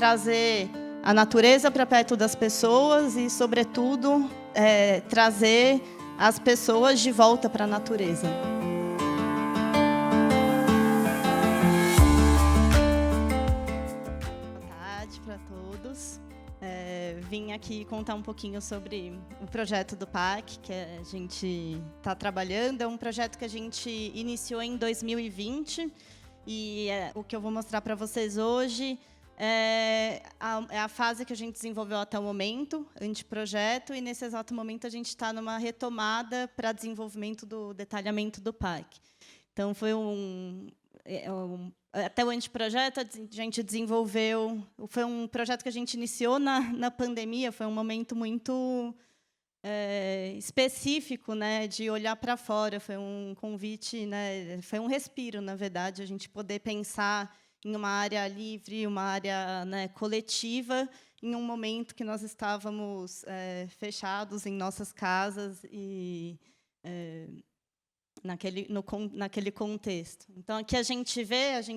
trazer a natureza para perto das pessoas e, sobretudo, trazer as pessoas de volta para a natureza. Boa tarde para todos. Vim aqui contar um pouquinho sobre o projeto do PAC, que a gente está trabalhando. É um projeto que a gente iniciou em 2020 e o que eu vou mostrar para vocês hoje é a fase que a gente desenvolveu até o momento, anteprojeto, e nesse exato momento a gente está numa retomada para desenvolvimento do detalhamento do PAC. Então, foi até o anteprojeto a gente desenvolveu, foi um projeto que a gente iniciou na pandemia, foi um momento muito específico, né, de olhar para fora, foi um convite, né, foi um respiro, na verdade, a gente poder pensar em uma área livre, uma área, né, coletiva, em um momento que nós estávamos fechados em nossas casas e naquele contexto. Então, aqui a gente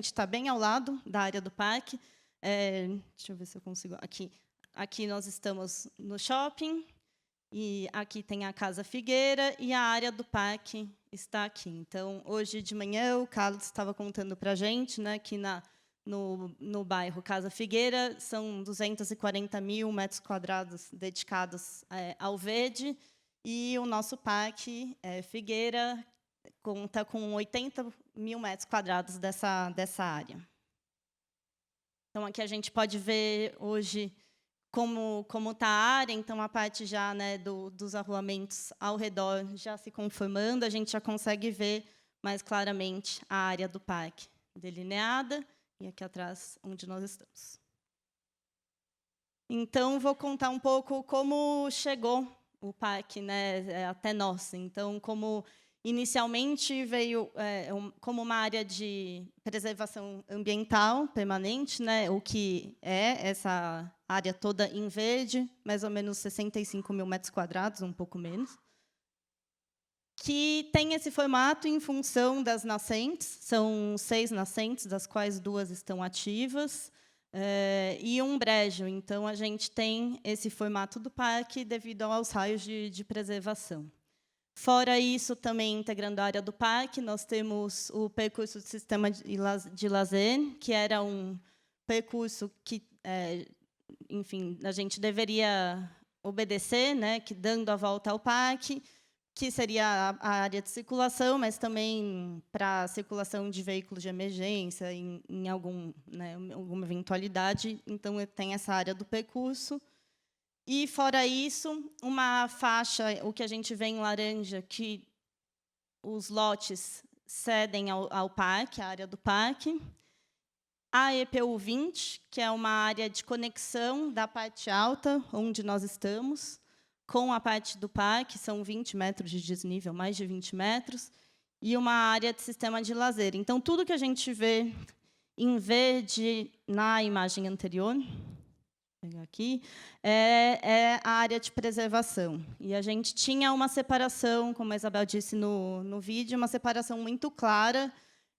está bem ao lado da área do parque. Deixa eu ver se eu consigo. Aqui nós estamos no shopping, e aqui tem a Casa Figueira, e a área do parque está aqui. Então, hoje de manhã, o Carlos estava contando para a gente, né, que no bairro Casa Figueira são 240 mil metros quadrados dedicados ao verde, e o nosso parque Figueira conta com 80 mil metros quadrados dessa área. Então, aqui a gente pode ver hoje como está a área. Então, a parte já, né, dos arruamentos ao redor já se conformando, a gente já consegue ver mais claramente a área do parque delineada, e aqui atrás, onde nós estamos. Então, vou contar um pouco como chegou o parque, né, até nós. Então, como inicialmente veio como uma área de preservação ambiental permanente, né, o que é essa área toda em verde, mais ou menos 65 mil metros quadrados, um pouco menos, que tem esse formato em função das nascentes. São 6 nascentes, das quais 2 estão ativas, e um brejo. Então, a gente tem esse formato do parque devido aos raios de preservação. Fora isso, também integrando a área do parque, nós temos o percurso do sistema de lazer, que era um percurso que, enfim, a gente deveria obedecer, né, que dando a volta ao parque, que seria a área de circulação, mas também para a circulação de veículos de emergência, em alguma eventualidade. Então, tem essa área do percurso. E, fora isso, uma faixa, o que a gente vê em laranja, que os lotes cedem ao parque, a área do parque. A EPU 20, que é uma área de conexão da parte alta, onde nós estamos, com a parte do parque, são 20 metros de desnível, mais de 20 metros, e uma área de sistema de lazer. Então, tudo que a gente vê em verde na imagem anterior, vou pegar aqui, é a área de preservação. E a gente tinha uma separação, como a Isabel disse no vídeo, uma separação muito clara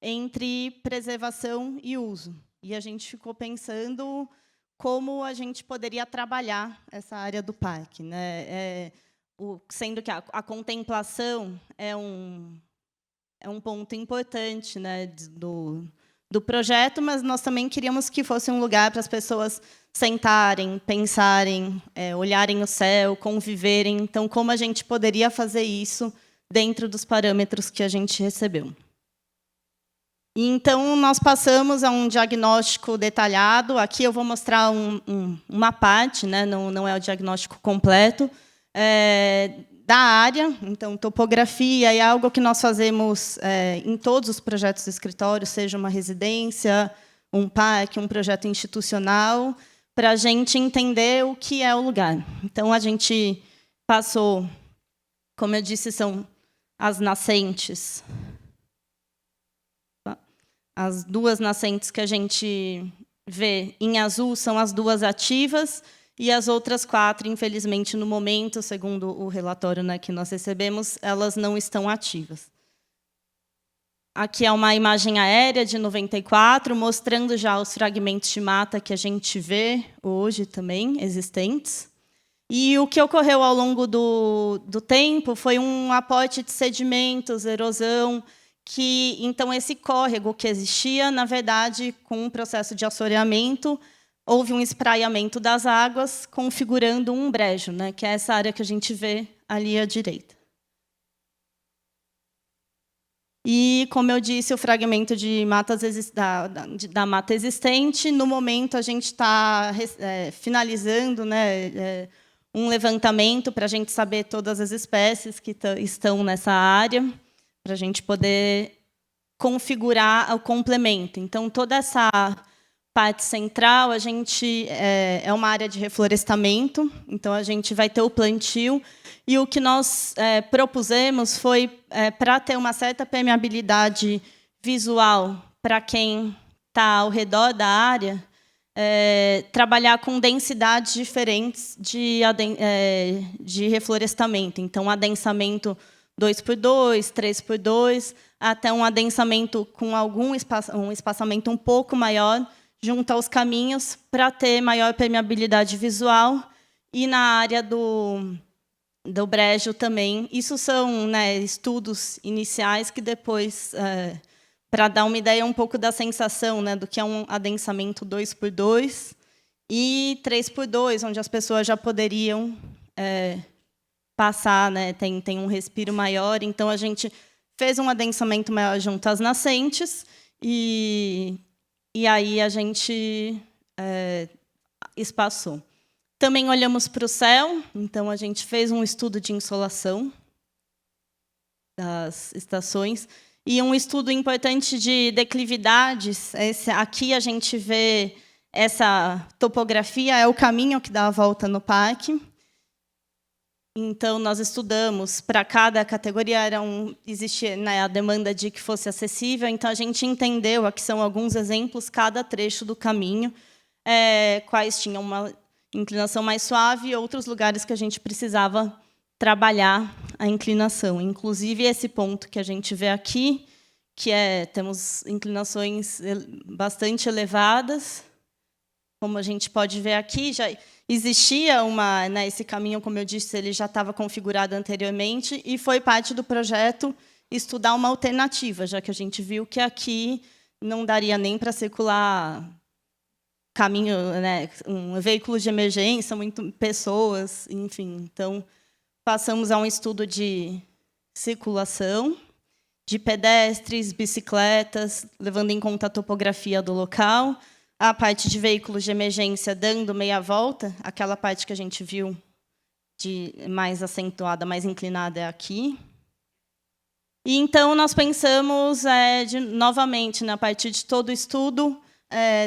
entre preservação e uso. E a gente ficou pensando como a gente poderia trabalhar essa área do parque, né? Sendo que a contemplação é um ponto importante, né, do projeto, mas nós também queríamos que fosse um lugar para as pessoas sentarem, pensarem, olharem o céu, conviverem. Então, como a gente poderia fazer isso dentro dos parâmetros que a gente recebeu? E, então, nós passamos a um diagnóstico detalhado. Aqui eu vou mostrar uma parte, né, não é o diagnóstico completo, da área. Então, topografia é algo que nós fazemos em todos os projetos do escritório, seja uma residência, um parque, um projeto institucional, para a gente entender o que é o lugar. Então, a gente passou, como eu disse, são as nascentes. As 2 nascentes que a gente vê em azul são as 2 ativas, e as outras 4, infelizmente, no momento, segundo o relatório, né, que nós recebemos, elas não estão ativas. aqui é uma imagem aérea de 94, mostrando já os fragmentos de mata que a gente vê hoje também, existentes. E o que ocorreu ao longo do tempo foi um aporte de sedimentos, erosão, que, então, esse córrego que existia, na verdade, com um processo de assoreamento, houve um espraiamento das águas, configurando um brejo, né, que é essa área que a gente vê ali à direita. E, como eu disse, o fragmento de matas da mata existente, no momento, a gente está finalizando, né, um levantamento para a gente saber todas as espécies que estão nessa área, para a gente poder configurar o complemento. Então, toda essa parte central, a gente é uma área de reflorestamento, então a gente vai ter o plantio, e o que nós propusemos foi, para ter uma certa permeabilidade visual para quem está ao redor da área, trabalhar com densidades diferentes de reflorestamento. Então, adensamento 2x2, 3x2, até um adensamento com um espaçamento um pouco maior, junto aos caminhos, para ter maior permeabilidade visual. E na área do brejo também. Isso são, né, estudos iniciais que depois, para dar uma ideia um pouco da sensação, né, do que é um adensamento 2x2 e 3x2, onde as pessoas já poderiam passar, né, tem um respiro maior. Então, a gente fez um adensamento maior junto às nascentes e aí a gente espaçou. Também olhamos para o céu, então a gente fez um estudo de insolação das estações e um estudo importante de declividades. Aqui a gente vê essa topografia, é o caminho que dá a volta no parque. Então, nós estudamos, para cada categoria existia, né, a demanda de que fosse acessível, então a gente entendeu, aqui são alguns exemplos, cada trecho do caminho, quais tinham uma inclinação mais suave e outros lugares que a gente precisava trabalhar a inclinação. Inclusive, esse ponto que a gente vê aqui, que temos inclinações bastante elevadas, como a gente pode ver aqui, já existia esse caminho, como eu disse, ele já estava configurado anteriormente, e foi parte do projeto estudar uma alternativa, já que a gente viu que aqui não daria nem para circular caminho, né, um veículo de emergência, pessoas, enfim. Então, passamos a um estudo de circulação, de pedestres, bicicletas, levando em conta a topografia do local, a parte de veículos de emergência dando meia volta, aquela parte que a gente viu de mais acentuada, mais inclinada é aqui. E, então, nós pensamos, novamente, a partir de todo o estudo,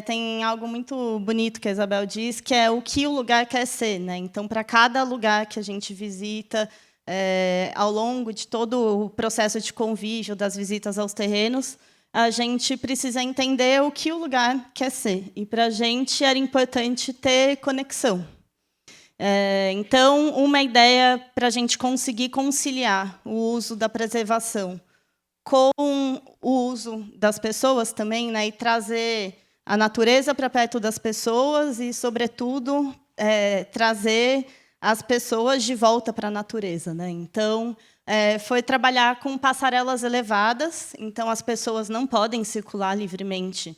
tem algo muito bonito que a Isabel diz, que é o que o lugar quer ser, né? Então, para cada lugar que a gente visita, ao longo de todo o processo de convívio das visitas aos terrenos, a gente precisa entender o que o lugar quer ser. E, para a gente, era importante ter conexão. Então, uma ideia para a gente conseguir conciliar o uso da preservação com o uso das pessoas também, né, e trazer a natureza para perto das pessoas e, sobretudo, trazer as pessoas de volta para a natureza, né? Então, foi trabalhar com passarelas elevadas, então as pessoas não podem circular livremente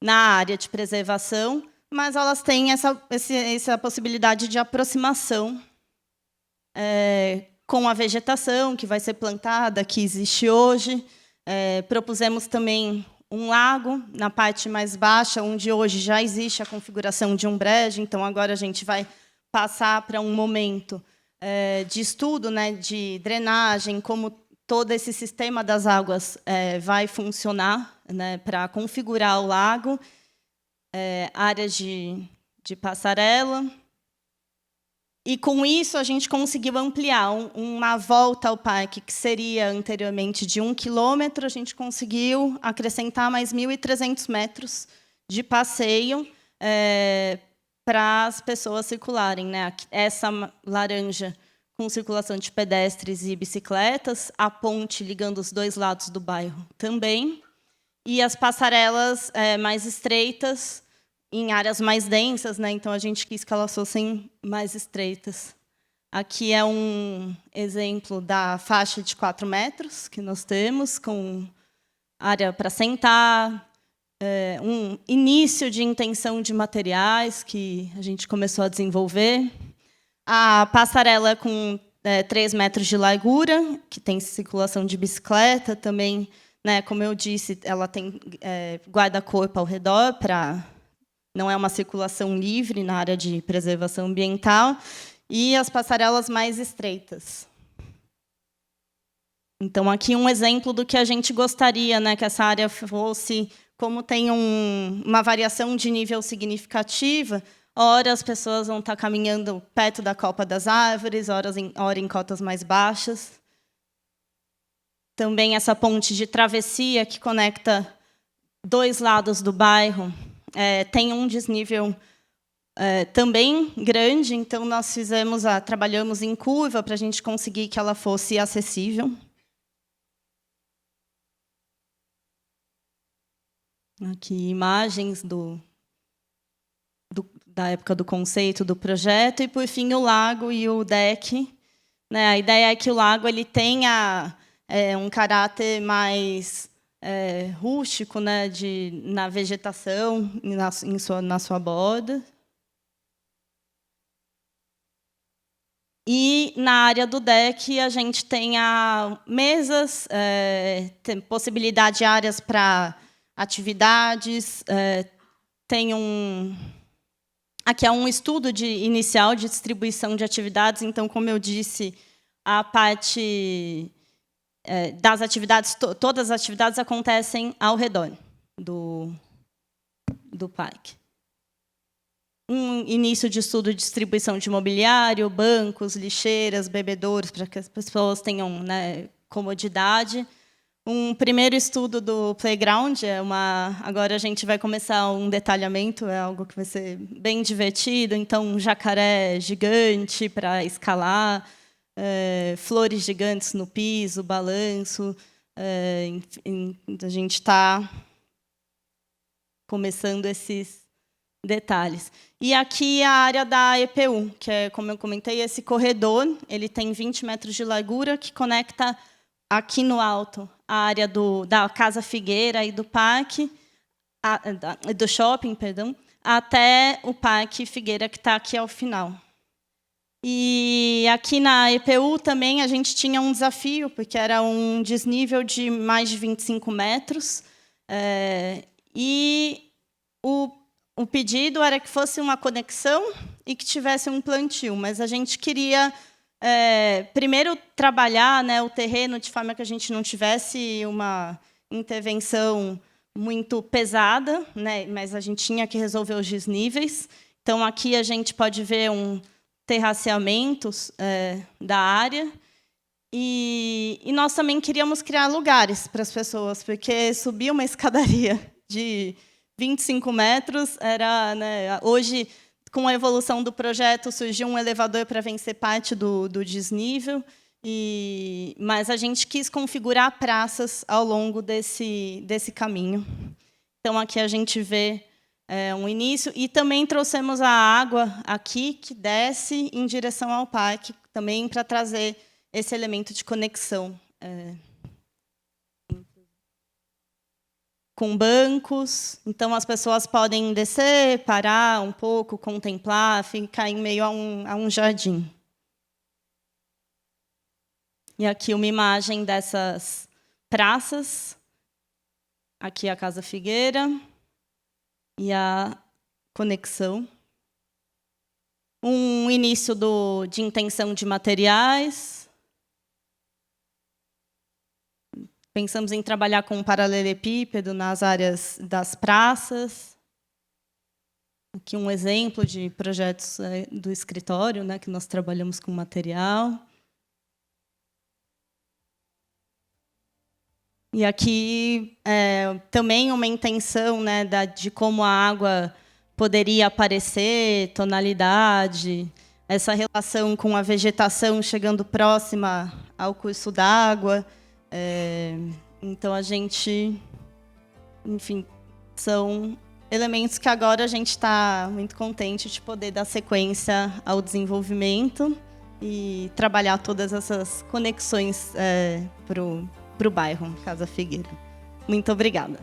na área de preservação, mas elas têm essa possibilidade de aproximação com a vegetação que vai ser plantada, que existe hoje. Propusemos também um lago na parte mais baixa, onde hoje já existe a configuração de um brejo, então agora a gente vai passar para um momento de estudo, né, de drenagem, como todo esse sistema das águas vai funcionar, né, para configurar o lago, áreas de passarela. E, com isso, a gente conseguiu ampliar uma volta ao parque, que seria anteriormente de 1 quilômetro, a gente conseguiu acrescentar mais 1.300 metros de passeio para as pessoas circularem, né? Essa laranja com circulação de pedestres e bicicletas, a ponte ligando os dois lados do bairro também, e as passarelas mais estreitas em áreas mais densas, né? Então a gente quis que elas fossem mais estreitas. Aqui é um exemplo da faixa de 4 metros que nós temos, com área para sentar, um início de intenção de materiais que a gente começou a desenvolver. A passarela com 3 metros de largura, que tem circulação de bicicleta também, né, como eu disse, ela tem guarda-corpo ao redor, não é uma circulação livre na área de preservação ambiental, e as passarelas mais estreitas. Então, aqui um exemplo do que a gente gostaria, né, que essa área fosse, como tem uma variação de nível significativa, ora as pessoas vão estar caminhando perto da copa das árvores, ora em cotas mais baixas. Também essa ponte de travessia que conecta dois lados do bairro tem um desnível também grande, então nós trabalhamos em curva para a gente conseguir que ela fosse acessível. Aqui imagens da época do conceito do projeto, e, por fim, o lago e o deck. Né? A ideia é que o lago ele tenha um caráter mais rústico, né, na vegetação, na sua borda. E, na área do deck, a gente tem mesas, tem possibilidade de áreas para atividades, tem aqui é um estudo inicial de distribuição de atividades, então, como eu disse, a parte das atividades, todas as atividades acontecem ao redor do parque. Um início de estudo de distribuição de mobiliário, bancos, lixeiras, bebedouros, para que as pessoas tenham, né, comodidade. Um primeiro estudo do playground, agora a gente vai começar um detalhamento, é algo que vai ser bem divertido, então um jacaré gigante para escalar, flores gigantes no piso, balanço, a gente está começando esses detalhes. E aqui a área da EPU, que é, como eu comentei, esse corredor, ele tem 20 metros de largura, que conecta aqui no alto a área da Casa Figueira e do parque, do shopping, perdão, até o Parque Figueira, que está aqui ao final. E aqui na EPU também a gente tinha um desafio, porque era um desnível de mais de 25 metros, e o pedido era que fosse uma conexão e que tivesse um plantio, mas a gente queria primeiro trabalhar, né, o terreno de forma que a gente não tivesse uma intervenção muito pesada, né, mas a gente tinha que resolver os desníveis. Então, aqui a gente pode ver um terraceamento da área. E nós também queríamos criar lugares para as pessoas, porque subir uma escadaria de 25 metros era, né, hoje, com a evolução do projeto, surgiu um elevador para vencer parte do desnível, mas a gente quis configurar praças ao longo desse caminho. Então, aqui a gente vê um início, e também trouxemos a água aqui, que desce em direção ao parque, também para trazer esse elemento de conexão. Com bancos, então as pessoas podem descer, parar um pouco, contemplar, ficar em meio a um jardim. E aqui uma imagem dessas praças. Aqui a Casa Figueira e a conexão. Um início de intenção de materiais. Pensamos em trabalhar com paralelepípedo nas áreas das praças. Aqui um exemplo de projetos do escritório, né, que nós trabalhamos com material. E aqui também uma intenção, né, de como a água poderia aparecer, tonalidade, essa relação com a vegetação chegando próxima ao curso d'água. Então, a gente... Enfim, são elementos que agora a gente está muito contente de poder dar sequência ao desenvolvimento e trabalhar todas essas conexões para o bairro Casa Figueira. Muito obrigada.